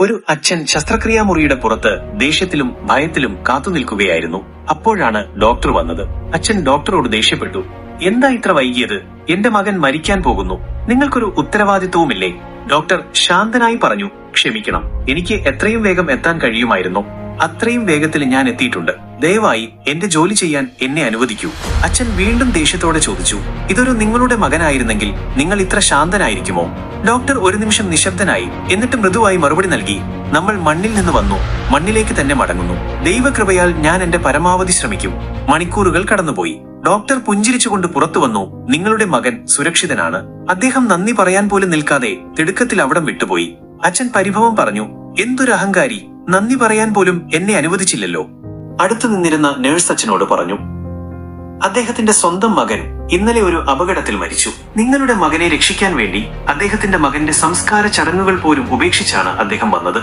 ഒരു അച്ഛൻ ശസ്ത്രക്രിയാ മുറിയുടെ പുറത്ത് ദേഷ്യത്തിലും ഭയത്തിലും കാത്തുനിൽക്കുകയായിരുന്നു. അപ്പോഴാണ് ഡോക്ടർ വന്നത്. അച്ഛൻ ഡോക്ടറോട് ദേഷ്യപ്പെട്ടു. എന്താ ഇത്ര വൈകിയത്? എന്റെ മകൻ മരിക്കാൻ പോകുന്നു. നിങ്ങൾക്കൊരു ഉത്തരവാദിത്വവുമില്ലേ? ഡോക്ടർ ശാന്തനായി പറഞ്ഞു, ക്ഷമിക്കണം, എനിക്ക് എത്രയും വേഗം എത്താൻ കഴിയുമായിരുന്നു. അത്രയും വേഗത്തിൽ ഞാൻ എത്തിയിട്ടുണ്ട്. ദയവായി എന്റെ ജോലി ചെയ്യാൻ എന്നെ അനുവദിക്കൂ. അച്ഛൻ വീണ്ടും ദേഷ്യത്തോടെ ചോദിച്ചു, ഇതൊരു നിങ്ങളുടെ മകനായിരുന്നെങ്കിൽ നിങ്ങൾ ഇത്ര ശാന്തനായിരിക്കുമോ? ഡോക്ടർ ഒരു നിമിഷം നിശബ്ദനായി, എന്നിട്ട് മൃദുവായി മറുപടി നൽകി, നമ്മൾ മണ്ണിൽ നിന്ന് വന്നു, മണ്ണിലേക്ക് തന്നെ മടങ്ങുന്നു. ദൈവകൃപയാൽ ഞാൻ എന്റെ പരമാവധി ശ്രമിക്കും. മണിക്കൂറുകൾ കടന്നുപോയി. ഡോക്ടർ പുഞ്ചിരിച്ചുകൊണ്ട് പുറത്തു വന്നു. നിങ്ങളുടെ മകൻ സുരക്ഷിതനാണ്. അദ്ദേഹം നന്ദി പറയാൻ പോലും നിൽക്കാതെ തിടുക്കത്തിൽ അവിടം വിട്ടുപോയി. അച്ഛൻ പരിഭവം പറഞ്ഞു, എന്തൊരു അഹങ്കാരി, നന്ദി പറയാൻ പോലും എന്നെ അനുവദിച്ചില്ലല്ലോ. അടുത്തു നിന്നിരുന്ന നേഴ്സ് അച്ഛനോട് പറഞ്ഞു, അദ്ദേഹത്തിന്റെ സ്വന്തം മകൻ ഇന്നലെ ഒരു അപകടത്തിൽ മരിച്ചു. നിങ്ങളുടെ മകനെ രക്ഷിക്കാൻ വേണ്ടി അദ്ദേഹത്തിന്റെ മകന്റെ സംസ്കാര ചടങ്ങുകൾ പോലും ഉപേക്ഷിച്ചാണ് അദ്ദേഹം വന്നത്.